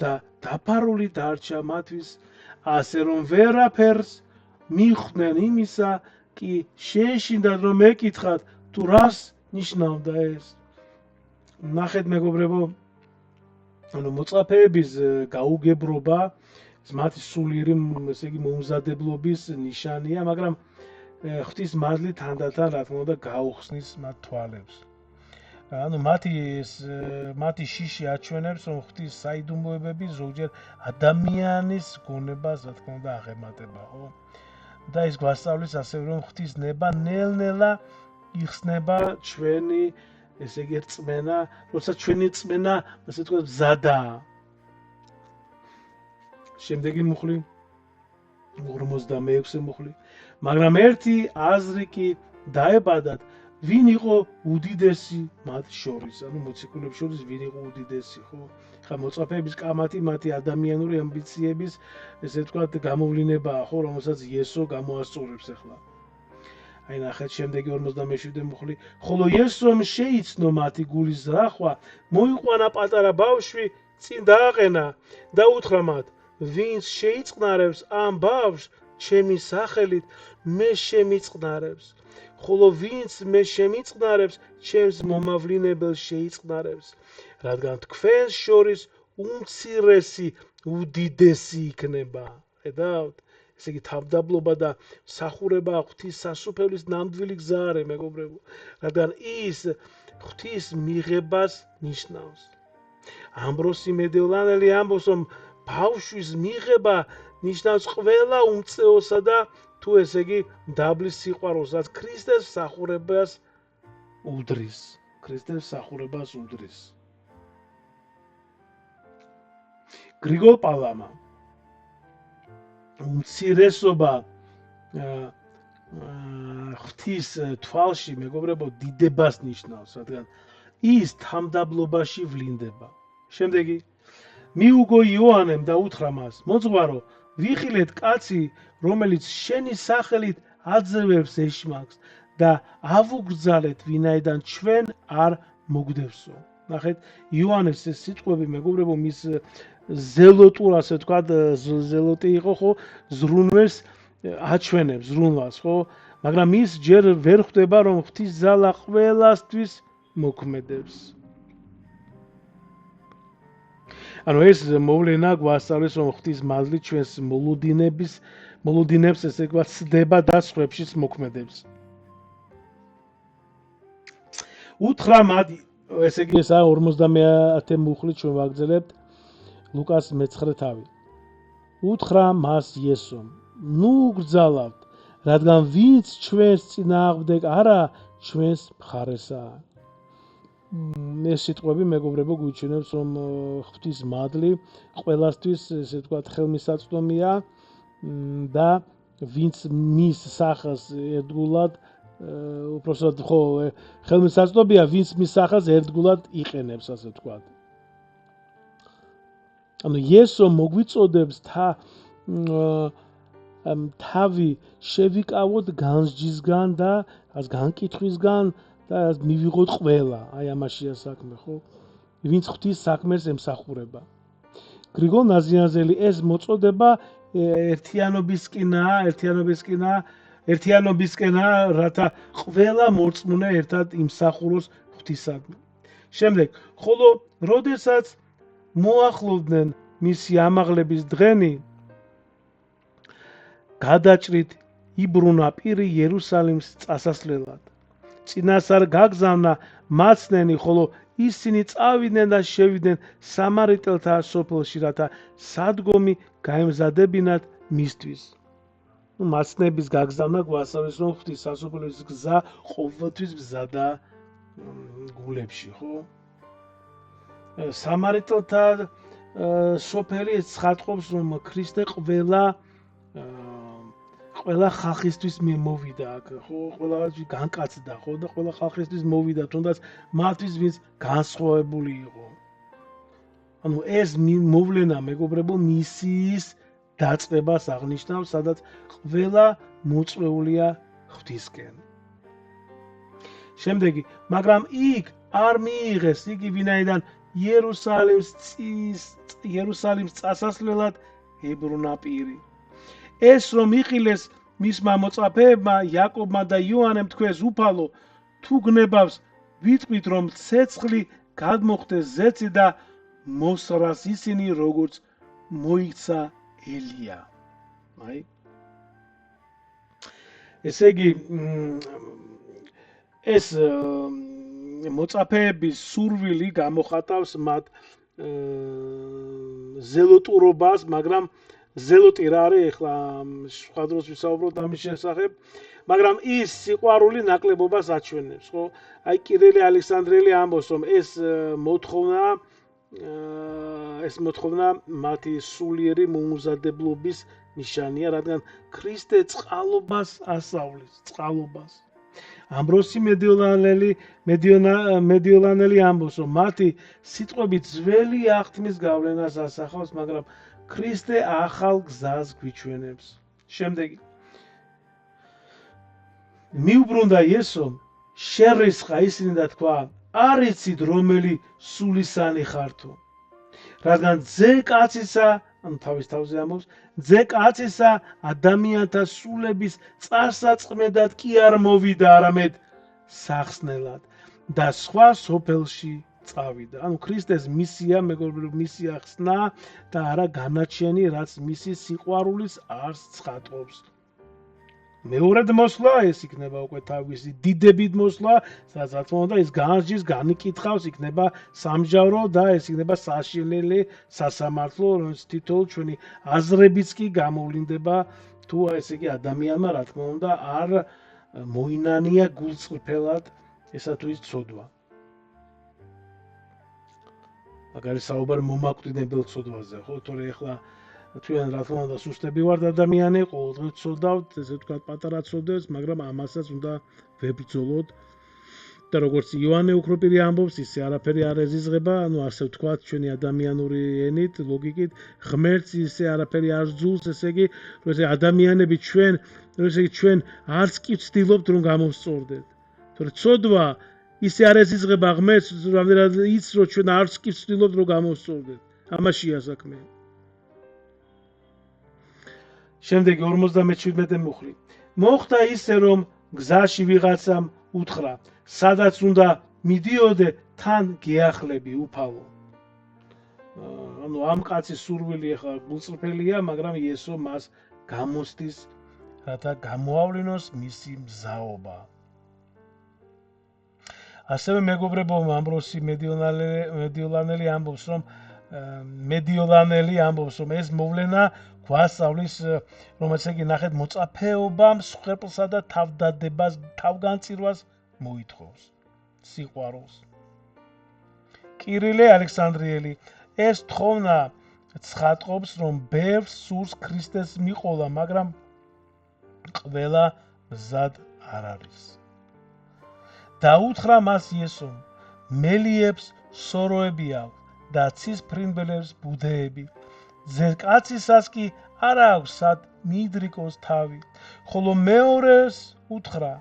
და დაფარული დარჩა მათთვის, ასე რომ ვერაფერს მიხვდნენ იმისა, კი შეეშინდათ რომ ეკითხათ თუ რას ნიშნავდა ეს. ნახეთ მეგობრებო, ანუ მოწაფეების გაუგებრობა მათი სულიერი ესე იგი მომზადებლობის ნიშანია, მაგრამ ღვთის მადლი თანდათან რა თქმა უნდა გაუხსნის მათ თვალებს. ანუ მათი შიში აჩვენებს რომ ღვთის საიდუმლოებები ზოგჯერ ადამიანის გონებას რა თქმა უნდა აღემატება, ხო? და ის გვასწავლის ასევე რომ ღვთის ნება ნელ-ნელა იხსნება ჩვენი ესე იგი რწმენა, როცა ჩვენი რწმენა ასე ვთქვათ მზადაა. შემდეგი მუხლი 56 მუხლი. მაგრამ ერთი აზრი კი დაებადათ, ვინ იყო უდიდესი მათ შორის, ანუ მოციქულებს შორის ვინ იყო უდიდესი, ხო? ხა მოწაფეების კამათი მათი ადამიანური ამბიციების, ესე ვთქვათ, გამოვლინებაა, ხო, რომელსაც იესო გამოასწორებს ახლა. აი ნახეთ შემდეგი 47 მუხლი, ხოლო იესომ შეიცნო მათი გულის ზრახვა, მოიყვანა პატარა ბავშვი, წინ დააყენა და უთხრა მათ, ვინც შეიწყნარებს ამ ბავშვს ჩემი სახელით, მე შემიწყნარებს. ხოლო ვინც მე შემიწყნარებს, ჩემს მომავლინებელს შეიწყნარებს, რადგან თქვენს შორის უმცირესი უდიდესი იქნება. ხედავთ? ესე იგი თავდაბლობა და მსახურება ღვთის სასუფეველის ნამდვილი გზა არის, მეგობრებო, რადგან ის ღვთის მიღებას ნიშნავს. ამბროსი მედევლანელი ამბობს, რომ ბავშვის მიღება ნიშნავს ყველა უმწეოსა და თუ ესე იგი დაბლის სიყვარულს, რაც ქრისტეს მსახურებას უდრის. ქრისტეს მსახურებას უდრის. გრიგოლ პალამა უმცირესობა ღვთის თვალში, მეგობრებო, დიდებას ნიშნავს, რადგან ის თამდაბლობაში ვლინდება. შემდეგი მიუგო იოანემ და უთხრა მას, მოძღვარო, ვიხილეთ კაცი, რომელიც შენი სახელით აძევებს ეშმაკს და ავუგზალეთ, ვინაიდან ჩვენ არ მოგდევსო. ნახეთ, იოანეს ეს სიტყვები, მეგობრებო, მის ზელოტურ, ასე ვთქვათ, ზელოტი იყო, ხო, ზრუნვას აჩვენებს, ზრუნვას, ხო, მაგრამ ის ჯერ ვერ ხვდება, რომ ღვთის ძალა ყველასთვის მოქმედებს. ანუ ეს მოვლენა გვასწავლის, რომ ღვთის მადლი ჩვენს მოლოდინებს, ესე ვთქვათ, სდება და სხვებშიც მოქმედებს. უთხრა მათ, ესე იგი ესაა 50 მუხლი ჩვენ ვაგრძელებთ ლუკას მე-9 თავი. უთხრა მას იესომ, ნუ გძალავთ, რადგან ვინც ჩვენს წინააღმდეგ არა, ჩვენს მხარესაა. ეს სიტყვები, მეგობრებო, გვიჩვენებს, რომ ღვთის მადლი ყველასთვის, ესე ვთქვათ, ხელმისაწვდომია და ვინც მის სახელს ერთგულად, უпроსტად ხო, ხელმისაწვდომია, ვინც მის სახელს ერთგულად იყენებს, ასე ვთქვათ. ანუ იესო მოგვიწოდებს თავი შევიკავოთ განსჯისგან და განკითხვისგან და მივიღოთ ყველა. აი ამაშია საქმე, ხო? ვინც ღვთის საქმეს ემსახურება. გრიგოლ ნაზიანზელი ეს მოწოდება ერთიანობისკენაა, რათა ყველა მორწმუნე ერთად იმსახუროს ღვთისადმი. შემდეგ, ხოლო როდესაც მოახლოვდნენ მისი ამაღლების დღენი, გადაჭრით იბრუნა პირი იერუსალიმს წასასვლელად. წინასწარ გაგზავნა მაცნენი, ხოლო ისინი წავიდნენ და შევიდნენ სამარიტელთა სოფელში, რათა სადგომი გაემზადებინათ მისთვის. მაცნების გაგზავნა გვასწავლის, რომ ღვთის სასოფლების გზა ყოველთვის მზადა გულებში, ხო? სამარიტელთა სოფელი ცხადყოფს, რომ ქრისტე ყველა ხალხისთვის მოვიდა აქ, ხო, ყველა განკაცდა, ხო, და ყველა ხალხისთვის მოვიდა, თუნდაც მათთვის, ვინც განსხვავებული იყო. ანუ ეს მოვლენა, მეგობრებო, მისიის დაწყებას აღნიშნავს, სადაც ყველა მოწვეულია ღვთისკენ. შემდეგი, მაგრამ იქ არ მიიღეს იგი, ვინაიდან იერუსალიმს წასასვლელად ებრუნა პირი. ეს რომ იხილეს მისმა მოწაფეებმა, იაკობმა და იოანემ თქვეს, უფალო, თუ გნებავს, ვიტყვით, რომ ცეცხლი გადმოხდეს ზეცი და მოსრას ისინი, როგორც მოიქცა ელია. აი. ესე იგი, ეს მოწაფეების სურვილი გამოხატავს მათ ზელოტურობას, მაგრამ ზელოტი რა არის, ახლა სხვა დროს ვისაუბროთ ამის შესახებ, მაგრამ ის სიყვარული ნაკლებობას აჩვენებს, ხო? აი კირილი ალექსანდრიელი ამბობს, რომ ეს მოთხოვნა მათი სულიერი მოუმზადებლობის ნიშანია, რადგან ქრისტე წყალობას ასწავლის, წყალობას. ამბროსი მედიოლანელი ამბობს, რომ მათი სიტყვები ძველი აღთქმის გავლენას ასახავს, მაგრამ ქრისტე ახალ გზას გვიჩვენებს. შემდეგი მიუბრუნდა იესომ, შერისხა ისინი და თქვა, არ იცით რომელი სულისანი ხართო. რადგან ძე კაცისა, ანუ თავის თავზე ამბობს, ძე კაცისა ადამიანთა სულების წარსაწყმედად კი არ მოვიდა, არამედ სახსნელად და სხვა სოფელში წავიდა. ანუ ქრისტეს მისია, მეგობრებო, მისია ხსნა და არა განაჩენი, რაც მისი სიყვარულის არს ცხადყოფს. მეორედ მოსვლა ეს იქნება უკვე თავისი დიდებით მოსვლა, სადაც რა თქმა უნდა ის განსჯის, განიკითხავს, იქნება სამჟავრო და ეს იქნება საშინელი სასამართლო, რომელიც თითოეულ ჩვენი აზრებიც კი გამოვლინდება, თუ ესე იგი ადამიანმა რა თქმა უნდა არ მოინანია გულწრფელად ესა თუ ის ცოდვა. მაგარი საუბარი მომაკვდინებელ ცოდვაზე, ხო, თორე ეხლა თქვენ რა თქმა უნდა სუსტები ვართ ადამიანი, ყოველდღე ცოდავთ, ესე ვთქვათ, პატარა ცოდვებს, მაგრამ ამასაც უნდა ვებრძოლოთ. და როგორც იოანე უხროპირი ამბობს, ისე არაფერი არ ეზიზღება, ანუ ასე ვთქვათ, ჩვენი ადამიანური ენით, ლოგიკით, ღმერთს ისე არაფერი არ ძულს, ესე იგი, რომ ესე ადამიანები ჩვენ არც კი ვცდილობთ რომ გამოვსწორდეთ. თორე ცოდვა ისე არ ეზიზღება ღმერთს, რამდენად იც რომ ჩვენ არც კი ვცდილობთ რომ გამოვსწორდეთ. ამაშია საქმე. შემდეგი 57 მუხლი. მოხდა ისე რომ გზაში ვიღაცამ უთხრა, სადაც უნდა მიდიოდე, თან გეახლები უფალო. ანუ ამ კაცის სურვილი ახლა გულწრფელია, მაგრამ იესო მას გამოსდის, რათა გამოავლინოს მისი მზაობა. ასევე მეგობრებო, ამბროსი მედიოლანელი ამბობს, რომ ეს მოვლენა გვასწავლის, რომელიც იგი ნახეთ მოწაფეობა მსხვერპლსა და თავდადებას, თავგანწირვას მოითხოვს, სიყვარულს. კირილე ალექსანდრიელი ეს თხოვნა ცხადყოფს, რომ ბევრს სურს ქრისტეს მიყოლა, მაგრამ ყველა მზად არ არის. დაუთხრა მას იესომ, მელიებს სოროები აქვს და ცისფრინველებს ბუდეები. ძე კაცისას კი არ აქვს სად მიიდრიკოს თავი, ხოლო მეორეს უთხრა,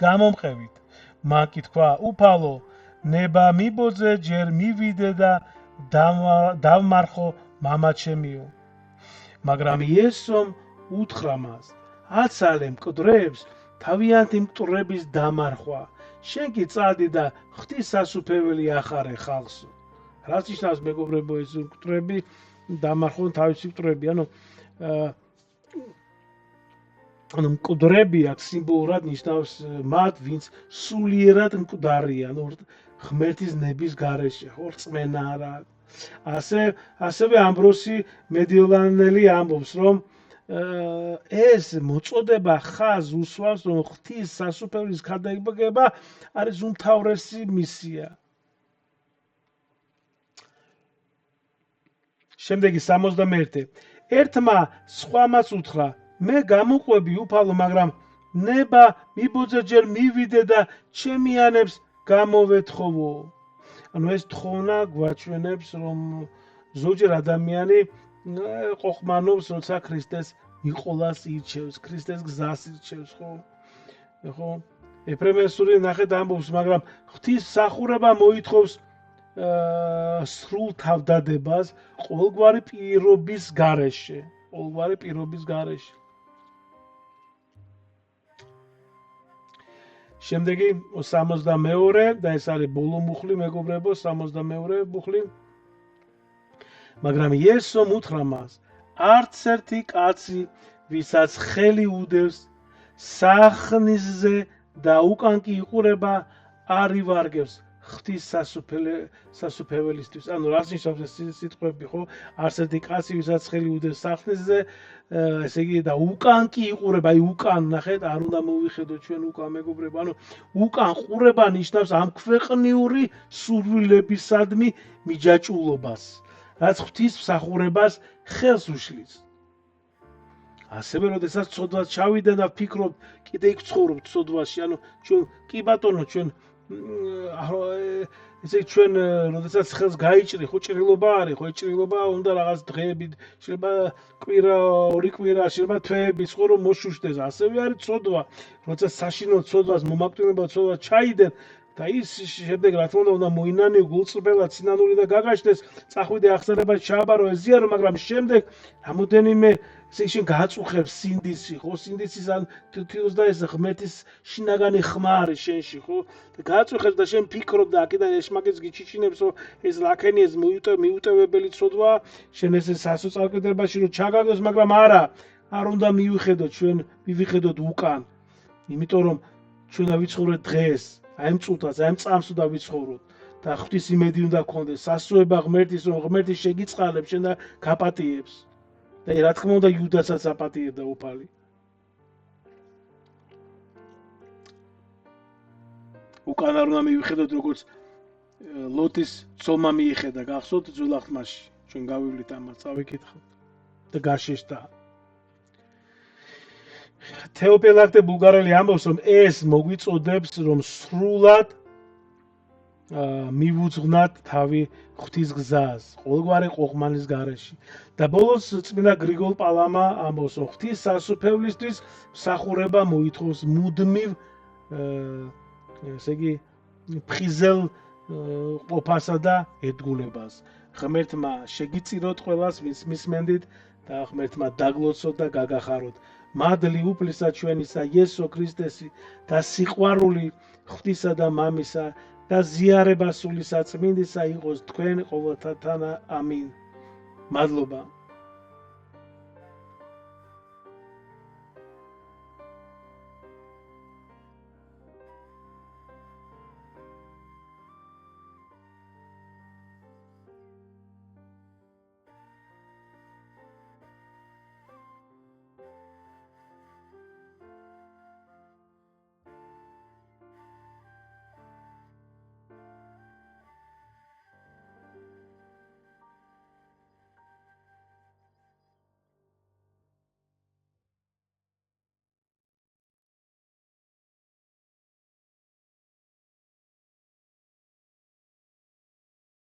გამომყევით. მან კი თქვა, უფალო, ნება მიბოძე, ჯერ მივიდე და დავმარხო მამაჩემიო. მაგრამ იესომ უთხრა მას, აცალე მკვდრებს თავიანთი მკვდრების დამარხვა, შენ კი წადი და ღვთის სასუფეველი ახარე ხალხსო. რაც ნიშნავს მეგობრებო ეს მკვდრები დამარხონ თავისი მკვდრები, ანუ მკვდრები აქ სიმბოლურად ნიშნავს მათ, ვინც სულიერად მკვდარია, ანუ ღმერთის ნების გარეშე, ხო, რწმენა არა. ასევე ამბროსი მედიოლანელი ამბობს, რომ ეს მოწოდება ხაზს უსვამს, რომ ღვთის სასუფეველის ქადაგება არის უმთავრესი მისია. შემდეგი 61. ერთმა სხვამაც უთხრა, მე გამოყვები უფალო, მაგრამ ნება მიბოძე, ჯერ მივიდე და ჩემიანებს გამოვეთხოვო. ანუ ეს თხოვნა გვაჩვენებს, რომ ზოგჯერ ადამიანი ყოყმანობს, როცა ქრისტეს მიყოლას ირჩევს, ქრისტეს გზას ირჩევს, ხო? ეფრემესური ნახეთ ამბობს, მაგრამ ღვთის მსახურება მოითხოვს სრულ თავდადებას ყოველგვარი პირობის გარეშე. შემდეგი 62 და ეს არის ბოლო მუხლი, მეგობრებო, 62 მუხლი. მაგრამ იესომ უთხრა მას, არც ერთი კაცი, ვისაც ხელი უდევს სახნისზე და უკან კი იყურება, არ ივარგებს ღვთის სასუფეველისთვის. ანუ რას ნიშნავს ეს სიტყვები, ხო? არც ერთი კაცი, ვისაც ხელი უდევს სახნისზე, ესე იგი და უკან კი იყურება, აი უკან ნახეთ, არ უნდა მოვიხედოთ ჩვენ უკან, მეგობრებო. ანუ უკან ყურება ნიშნავს ამ ქვეყნიური სურვილებისადმი მიჯაჭულობას, რაც ღვთის მსახურებას ხელს უშლის. ასევე როდესაც ცოდვას ჩავიდა და ვფიქრობ, კიდე იქ ცხოვრობ ცოდვაში, ანუ ჩვენ კი ბატონო, ჩვენ ესე ჩვენ როდესაც ხელს გაიჭრი, ხო ჭრილობა არის, ხო ჭრილობა უნდა რაღაც დღეები, შეიძლება კვირა, ორი კვირა, შეიძლება თვეები, ხო რომ მოშუშტეს, ასევე არის ცოდვა, როცა საშინო ცოდვას, მომაკვდინებლად ცოდვას ჩაიდენ და ის შემდეგ რა თქმა უნდა მოინანიო გულწრფელად სინანული და გაგაშდეს, წახვიდე ახსენებას ჩააბარო ეზიარო, მაგრამ შემდეგ რამოდენიმე ესე შენ გააწუხებს სინდისი, ხო? სინდისის ან თვითონს და ეს ღმერთის შინაგანი ხმა არის შენში, ხო? და გააწუხებს და შენ ფიქრობ და აქედან ეშმაკიც გიჩიჩინებს, რომ ეს ლაქენი ეს მიუტევებელი ცოდვა, შენ ეს სასოწარკვეთებაში რომ ჩაგაგდოს, მაგრამ არა, არ უნდა მივიხედოთ ჩვენ, მივიხედოთ უკან. იმიტომ რომ ჩვენ დავიცხოვრეთ დღეს, აი ამ წუთას, აი ამ წამს უნდა ვიცხოვროთ და ღვთის იმედი უნდა გქონდეს, სასწრება ღმერთის, რომ ღმერთი შეგიწყალებს შენ და გაპატიებს. და რა თქმა უნდა იუდასაც აპატიებდა უფალი. უკან არ უნდა მივიხედოთ როგორც ლოტის ცოლმა მიიხედა, გახსოვთ ძველ აღთმაში, ჩვენ გავივლით ამას, წავიკითხოთ და გაშეშდა. თეოფილაქტე ბულგარელი ამბობს, რომ ეს მოგვიწოდებს, რომ სრულად მივუძღვნათ თავი ღვთის გზას, ყოველგვარი ყოყმანის გარეშე. და ბოლოს წმინდა გრიგოლ პალამა ამბობს, რომ ღვთის სასუფევლისთვის მსახურება მოითხოვს მუდმივ ესე იგი ფხიზელ ყოფასა და ერთგულებას. ღმერთმა შეგიწიროთ ყველას მისმენდით და ღმერთმა დაგლოცოთ და გაგახაროთ. მადლი უფლისა ჩვენისა იესო ქრისტესი და სიყვარული ღვთისა და მამისა და ზიარება სული საწმინდისა იყოს თქვენ ყოველთათან. ამინ. მადლობა.